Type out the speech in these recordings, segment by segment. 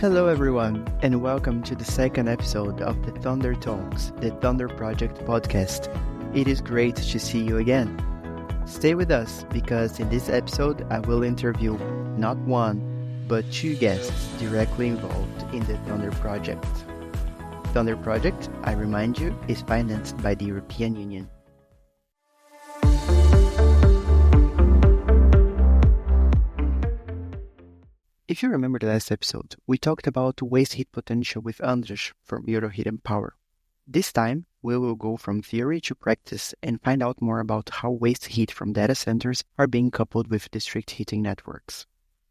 Hello everyone, and welcome to the second episode of the Thunder Talks, the Thunder Project podcast. It is great to see you again. Stay with us because in this episode I will interview not one, but two guests directly involved in the Thunder Project. Thunder Project, I remind you, is financed by the European Union. If you remember the last episode, we talked about waste heat potential with Andres from Euroheat and Power. This time, we will go from theory to practice and find out more about how waste heat from data centers are being coupled with district heating networks.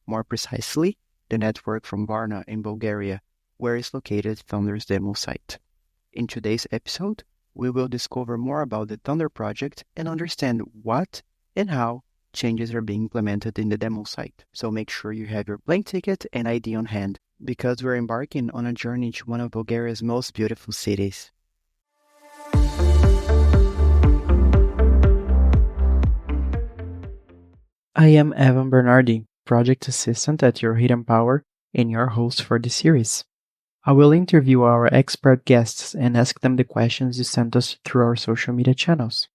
More precisely, the network from Varna in Bulgaria, where is located Thunder's demo site. In today's episode, we will discover more about the Thunder project and understand what and how changes are being implemented in the demo site. So make sure you have your plane ticket and ID on hand, because we're embarking on a journey to one of Bulgaria's most beautiful cities. I am Evan Bernardi, Project Assistant at Euroheat and Power, and your host for this series. I will interview our expert guests and ask them the questions you sent us through our social media channels.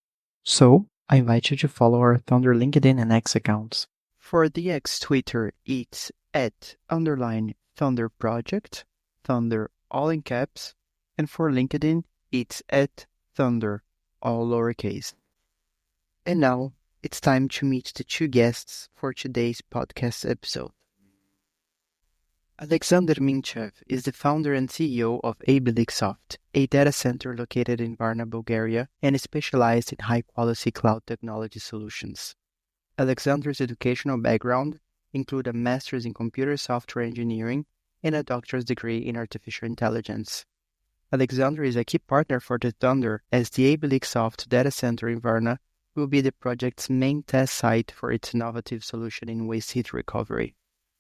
So, I invite you to follow our Thunder LinkedIn and X accounts. For the X Twitter, it's @Thunder Project, Thunder all in caps, and for LinkedIn, it's @Thunder, all lowercase. And now, it's time to meet the two guests for today's podcast episode. Alexander Minchev is the founder and CEO of Abilix Soft, a data center located in Varna, Bulgaria, and is specialized in high-quality cloud technology solutions. Alexander's educational background includes a master's in computer software engineering and a doctorate degree in artificial intelligence. Alexander is a key partner for the Thunder, as the Abilix Soft data center in Varna will be the project's main test site for its innovative solution in waste heat recovery.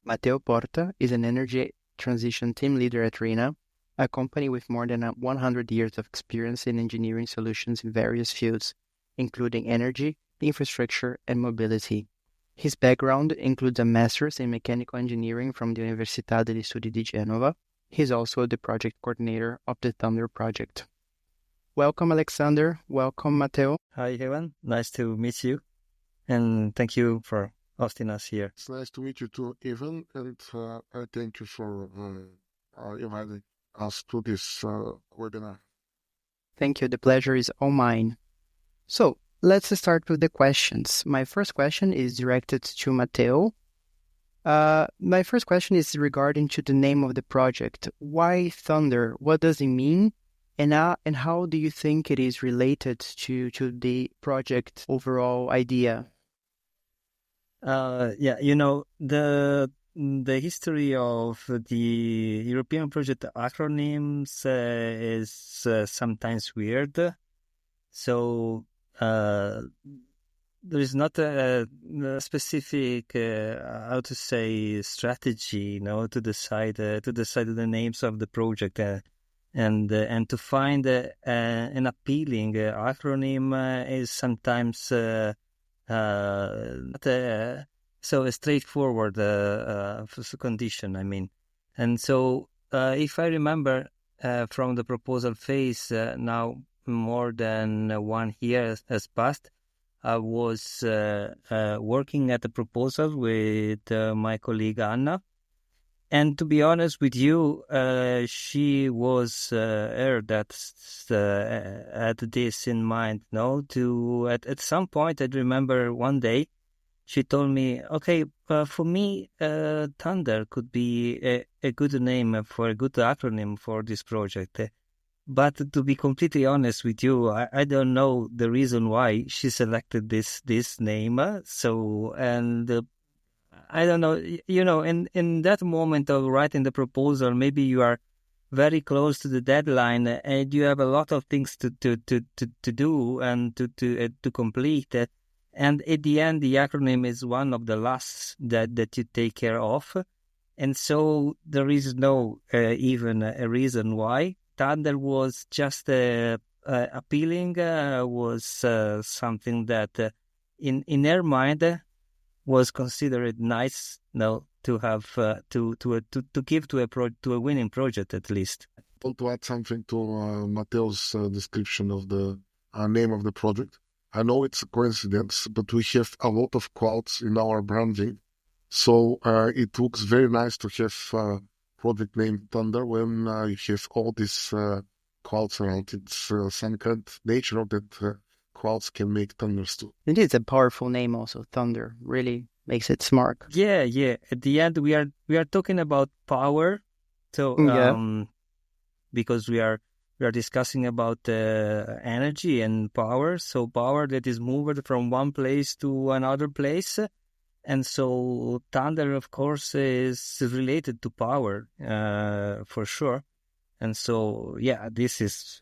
Matteo Porta is an energy transition team leader at CINEA, a company with more than 100 years of experience in engineering solutions in various fields, including energy, infrastructure, and mobility. His background includes a master's in mechanical engineering from the Università degli Studi di Genova. He is also the project coordinator of the Thunder project. Welcome, Alexander. Welcome, Matteo. Hi, Evan. Nice to meet you. And thank you for hosting us here. It's nice to meet you too, Evan, and I thank you for inviting us to this webinar. Thank you. The pleasure is all mine. So, let's start with the questions. My first question is directed to Matteo. My first question is regarding to the name of the project. Why Thunder? What does it mean? And how do you think it is related to the project overall idea? The history of the European project acronyms is sometimes weird. So there is not a specific strategy, to decide the names of the project and to find an appealing acronym is sometimes not so a straightforward condition, I mean. And so if I remember from the proposal phase, now more than 1 year has passed, I was working at the proposal with my colleague Anna. And to be honest with you, she was her that had this in mind. At some point, I remember one day, she told me, "Okay, for me, Thunder could be a good name for a good acronym for this project." But to be completely honest with you, I don't know the reason why she selected this name. I don't know, in that moment of writing the proposal, maybe you are very close to the deadline and you have a lot of things to do and to complete. And at the end, the acronym is one of the last that you take care of. And so there is no even a reason why. Thunder was just appealing, was something that in her mind was considered nice, to have to give to a winning project at least. I want to add something to Matteo's description of the name of the project. I know it's a coincidence, but we have a lot of quotes in our branding, so it looks very nice to have project name Thunder when you have all these quotes around. It's some kind of nature of that quotes can make thunders too. It is a powerful name also, Thunder. Really makes it smart. Yeah. At the end, we are talking about power. So because we are discussing about energy and power. So power that is moved from one place to another place. And so thunder, of course, is related to power, for sure. And so, yeah, this is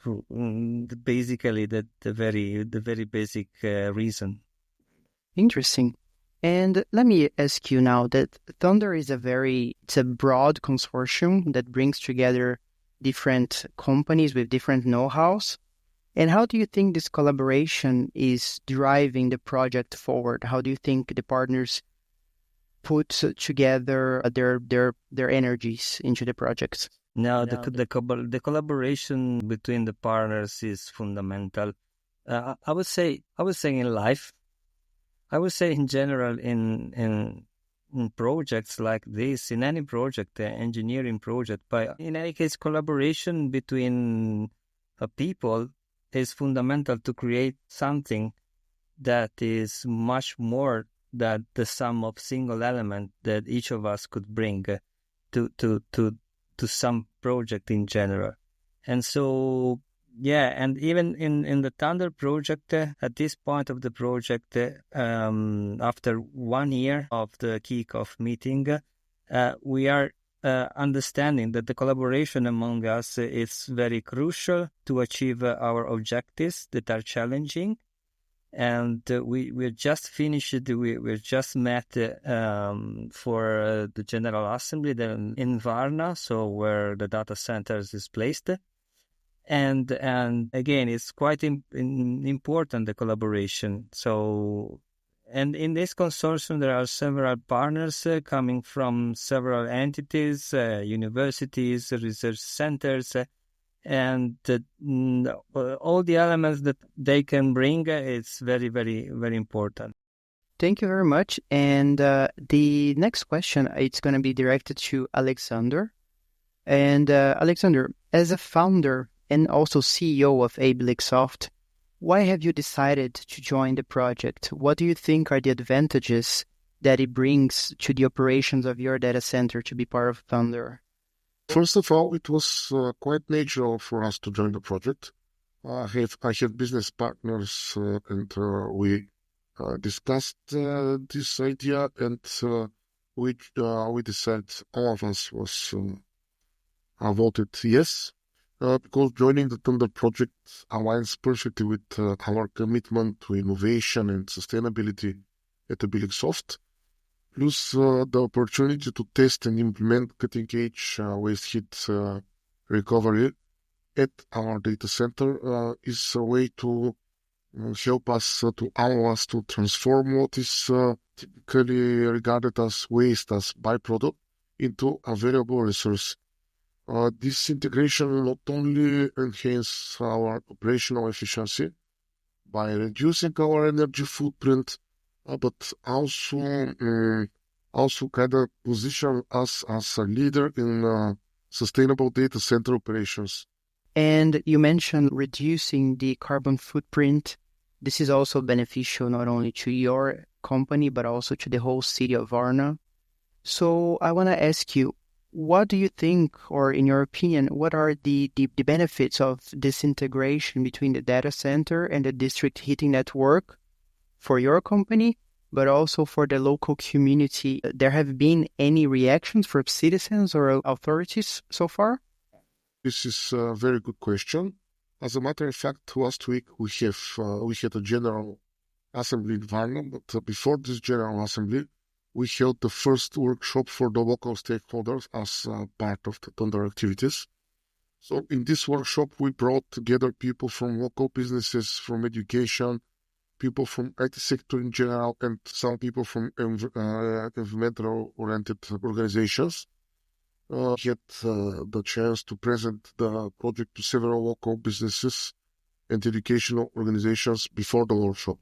basically the very basic reason. Interesting. And let me ask you now that Thunder is it's a broad consortium that brings together different companies with different know-hows. And how do you think this collaboration is driving the project forward? How do you think the partners put together their energies into the projects? Now, the collaboration between the partners is fundamental. I would say in life. I would say in general in projects like this, in any project, engineering project, but in any case, collaboration between people is fundamental to create something that is much more than the sum of single element that each of us could bring to some project in general. And so, yeah, and even in the Thunder project, at this point of the project, after 1 year of the kickoff meeting, we are understanding that the collaboration among us is very crucial to achieve our objectives that are challenging. And we just finished, we just met for the General Assembly in Varna, so where the data centers is placed. And again, it's quite important, the collaboration. So, and in this consortium, there are several partners coming from several entities, universities, research centers, and all the elements that they can bring, it's very, very, very important. Thank you very much. And the next question, it's going to be directed to Alexander. And Alexander, as a founder and also CEO of Abilix Soft, why have you decided to join the project? What do you think are the advantages that it brings to the operations of your data center to be part of Thunder? First of all, it was quite natural for us to join the project. I have business partners, and we discussed this idea, and we decided, all of us was voted yes, because joining the Thunder project aligns perfectly with our commitment to innovation and sustainability at Abilix Soft. Plus, the opportunity to test and implement cutting-edge waste heat recovery at our data center is a way to help us, to allow us to transform what is typically regarded as waste, as byproduct, into a valuable resource. This integration not only enhances our operational efficiency by reducing our energy footprint, but also kind of position us as a leader in sustainable data center operations. And you mentioned reducing the carbon footprint. This is also beneficial not only to your company, but also to the whole city of Varna. So I want to ask you, what do you think, or in your opinion, what are the benefits of this integration between the data center and the district heating network for your company, but also for the local community? There have been any reactions from citizens or authorities so far? This is a very good question. As a matter of fact, last week we had a general assembly in Varna, but before this general assembly, we held the first workshop for the local stakeholders as part of the Thunder activities. So in this workshop, we brought together people from local businesses, from education, people from IT sector in general and some people from environmental-oriented organizations. Had the chance to present the project to several local businesses and educational organizations before the workshop.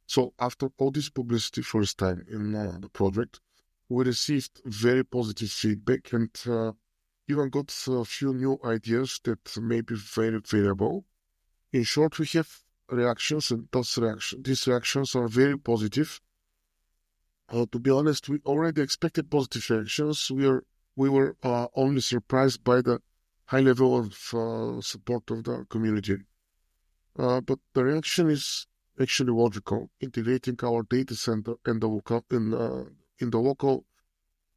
So after all this publicity first time in the project, we received very positive feedback and even got a few new ideas that may be very variable. In short, we have reactions, and these reactions are very positive. To be honest, we already expected positive reactions. We were only surprised by the high level of support of the community. But the reaction is actually logical. Integrating our data center and in the local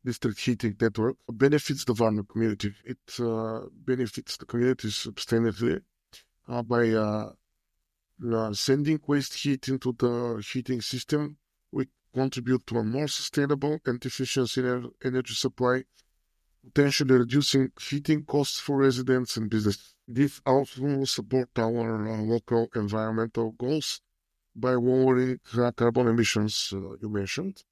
district heating network benefits the Varna community. It benefits the community substantially by sending waste heat into the heating system. We contribute to a more sustainable and efficient energy supply, potentially reducing heating costs for residents and business. This also supports our local environmental goals by lowering carbon emissions you mentioned.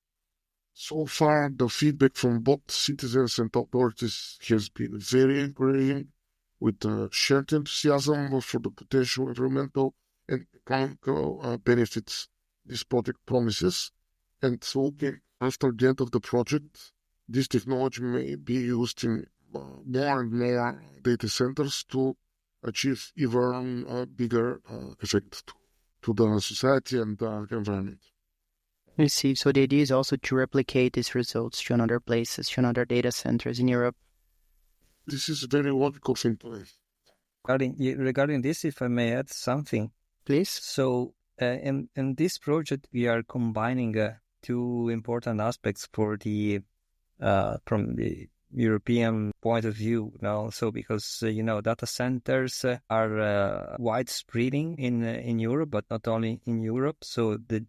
So far, the feedback from both citizens and authorities has been very encouraging, with shared enthusiasm for the potential environmental and economical benefits this project promises. And so, after the end of the project, this technology may be used in more and more data centers to achieve even bigger effect to the society and the environment. I see. So the idea is also to replicate these results to another places, to another data centers in Europe. This is a very logical thing to do. Regarding this, if I may add something, please. So in this project, we are combining two important aspects for the from the European point of view. So because data centers are widespreading in Europe, but not only in Europe. So the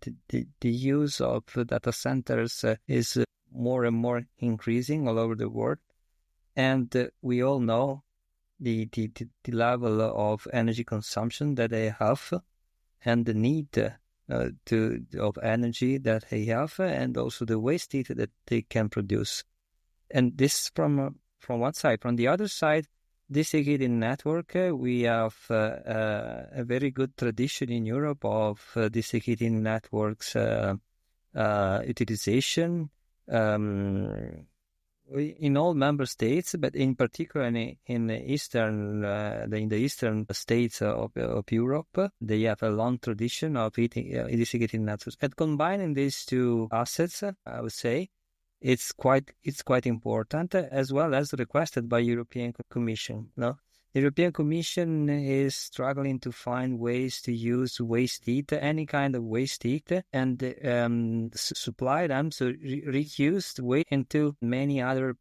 use of data centers is more and more increasing all over the world, and we all know the level of energy consumption that they have, and the need of energy that they have, and also the waste heat that they can produce. And this from one side. From the other side, district heating network, we have a very good tradition in Europe of district heating networks utilization in all member states, but in particular in the eastern states of Europe, they have a long tradition of district heating networks. And combining these two assets, I would say, it's quite important, as well as requested by European Commission. The European Commission is struggling to find ways to use waste heat, any kind of waste heat, and supply them, so reused waste into many other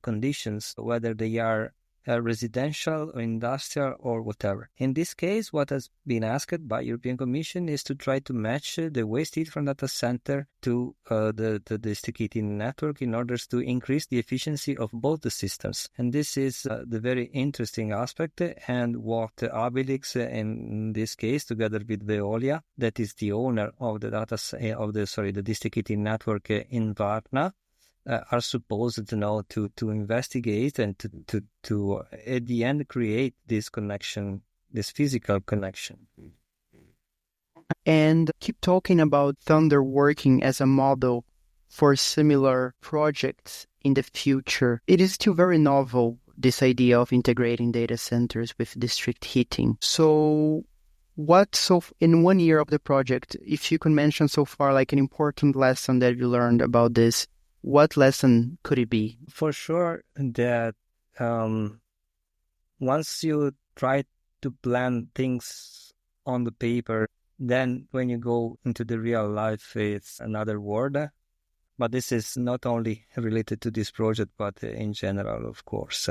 conditions, whether they are residential or industrial or whatever. In this case, what has been asked by European Commission is to try to match the waste heat from data center to the district heating network in order to increase the efficiency of both the systems. And this is the very interesting aspect, and what Abilix, in this case, together with Veolia, that is the owner of the district heating network in Varna, are supposed to investigate and to at the end create this connection, this physical connection. And keep talking about Thunder working as a model for similar projects in the future. It is still very novel, this idea of integrating data centers with district heating. So in 1 year of the project, if you can mention so far like an important lesson that you learned about this, what lesson could it be? For sure that once you try to plan things on the paper, then when you go into the real life, it's another world. But this is not only related to this project, but in general, of course.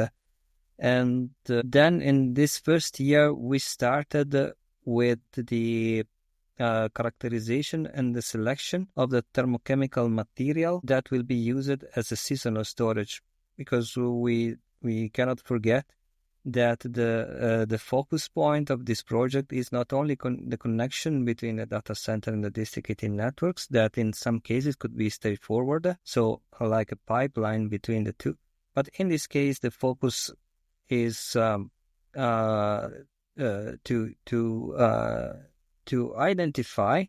And then in this first year, we started with the characterization and the selection of the thermochemical material that will be used as a seasonal storage, because we cannot forget that the focus point of this project is not only the connection between the data center and the district heating networks, that in some cases could be straightforward, so like a pipeline between the two. But in this case, the focus is to identify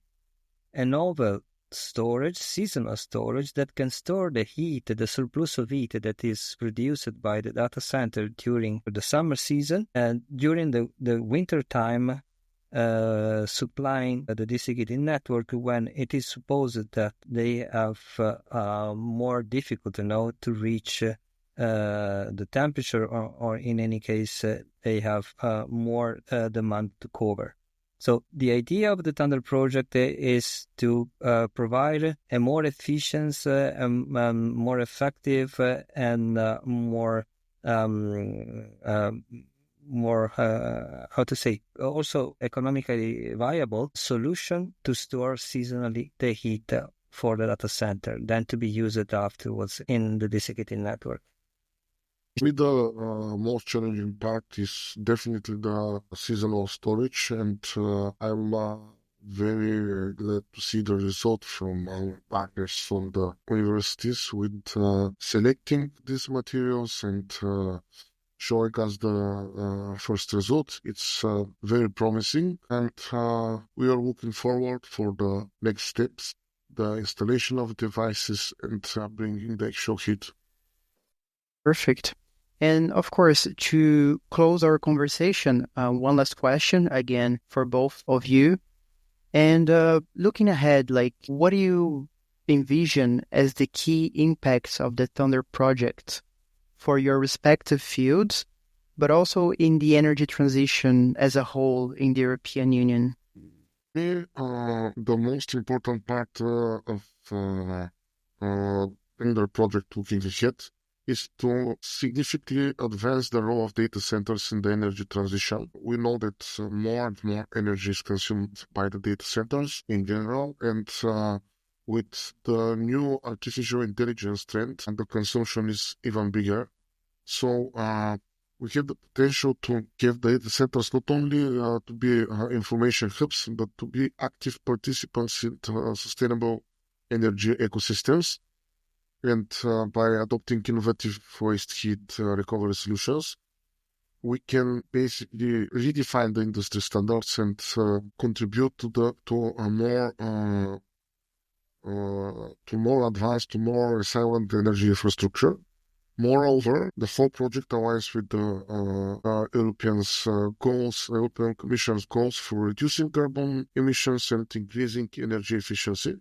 a novel storage, seasonal storage, that can store the heat, the surplus of heat that is produced by the data center during the summer season and during the winter time, supplying the district heating network when it is supposed that they have more difficult to reach the temperature, or in any case, they have more demand to cover. So the idea of the Thunder project is to provide a more efficient, more effective, and more also economically viable solution to store seasonally the heat for the data center, than to be used afterwards in the district heating network. With the most challenging part is definitely the seasonal storage, and I'm very glad to see the result from our partners from the universities with selecting these materials and showing us the first result. It's very promising, and we are looking forward for the next steps, the installation of devices and bringing the actual heat. Perfect. And of course, to close our conversation, one last question again for both of you. And looking ahead, what do you envision as the key impacts of the Thunder project for your respective fields, but also in the energy transition as a whole in the European Union? The most important part of Thunder project looking ahead is to significantly advance the role of data centers in the energy transition. We know that more and more energy is consumed by the data centers in general, and with the new artificial intelligence trend, and the consumption is even bigger. So we have the potential to give data centers not only to be information hubs, but to be active participants in sustainable energy ecosystems. And by adopting innovative waste heat recovery solutions, we can basically redefine the industry standards and contribute to more advanced, to more resilient energy infrastructure. Moreover, the whole project aligns with the European Commission's goals for reducing carbon emissions and increasing energy efficiency.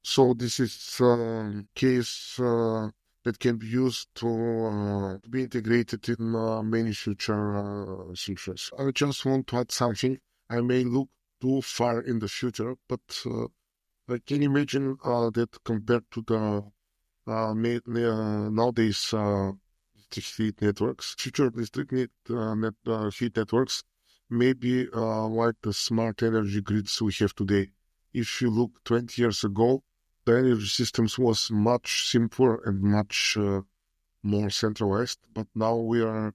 So this is a case that can be used to be integrated in many future solutions. I just want to add something. I may look too far in the future, but I can imagine that compared to the nowadays district heat networks, future district heat networks may be like the smart energy grids we have today. If you look 20 years ago, the energy systems was much simpler and much more centralized, but now we are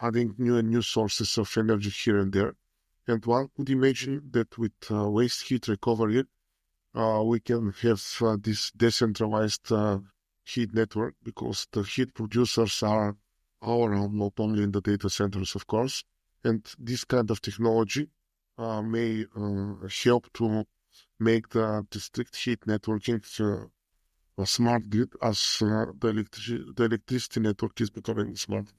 adding new sources of energy here and there. And one could imagine that with waste heat recovery, we can have this decentralized heat network, because the heat producers are all around, not only in the data centers, of course. And this kind of technology may help to make the district heat networking a smart grid, as the electricity network is becoming smart.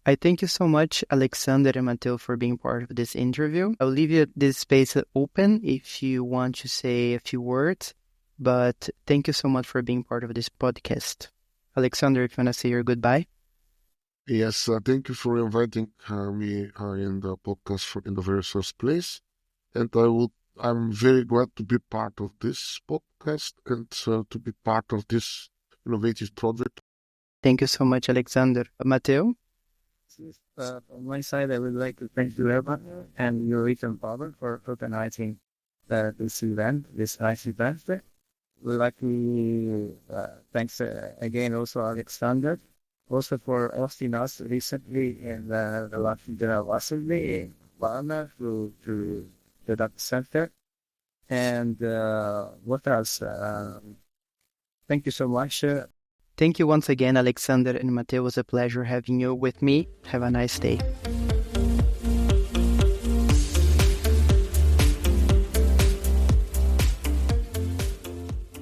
I thank you so much, Alexander and Matteo, for being part of this interview. I'll leave you this space open if you want to say a few words, but thank you so much for being part of this podcast. Alexander, if you want to say your goodbye. Yes, thank you for inviting me in the podcast in the very first place. And I'm very glad to be part of this podcast and to be part of this innovative project. Thank you so much, Alexander. Matteo? On my side, I would like to thank you, Evan, and your written power for organizing this event, this nice event. We'd like to thanks again also Alexander also for hosting us recently in the Latin General Assembly in Varna to the data center. And what else? Thank you so much. Thank you once again, Alexander and Matteo. It was a pleasure having you with me. Have a nice day.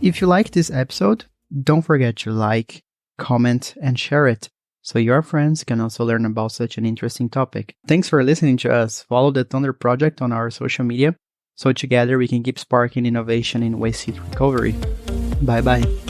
If you liked this episode, don't forget to like, comment, and share it so your friends can also learn about such an interesting topic. Thanks for listening to us. Follow the Thunder Project on our social media so together we can keep sparking innovation in waste heat recovery. Bye-bye.